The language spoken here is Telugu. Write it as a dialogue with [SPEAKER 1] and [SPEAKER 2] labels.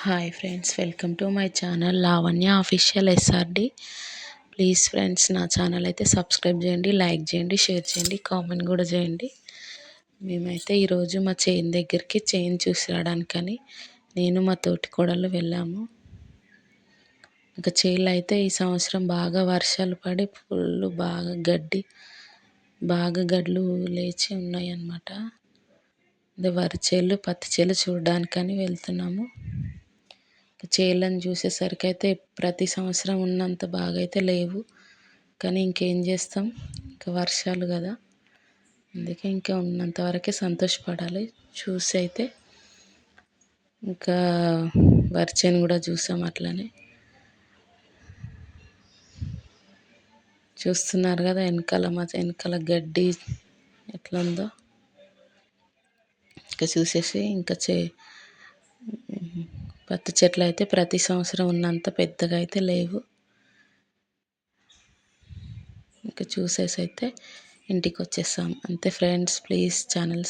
[SPEAKER 1] Hi friends, welcome to my channel Lavanya official SRD. Please friends, నా ఛానల్ అయితే సబ్స్క్రైబ్ చేయండి, లైక్ చేయండి, షేర్ చేయండి, కామెంట్ కూడా చేయండి. మేమైతే ఈరోజు మా చేను దగ్గరికి చేను చూసి రావడానికని నేను మా తోటి కోడలు వెళ్ళాము. ఇంకా చేనులో అయితే ఈ సంవత్సరం బాగా వర్షాలు పడి ఫుల్ బాగా గడ్లు లేచి ఉన్నాయి అన్నమాట. వరి చేలు పత్తి చేలు చూడడానికని వెళ్తున్నాము. చేలను చూసేసరికి అయితే ప్రతి సంవత్సరం ఉన్నంత బాగా అయితే లేవు, కానీ ఇంకేం చేస్తాం, ఇంకా వర్షాలు కదా, అందుకే ఇంకా ఉన్నంత వరకే సంతోషపడాలి. చూసి అయితే ఇంకా వరిచేను కూడా చూసాం. అట్లనే చూస్తున్నారు కదా వెనకాల గడ్డి ఎట్లా ఉందో. ఇంకా చూసేసి ఇంకా పత్తి చెట్లు అయితే ప్రతి సంవత్సరం ఉన్నంత పెద్దగా అయితే లేవు. ఇంకా చూసేసి అయితే ఇంటికి వచ్చేసాం. అంతే ఫ్రెండ్స్, ప్లీజ్ ఛానల్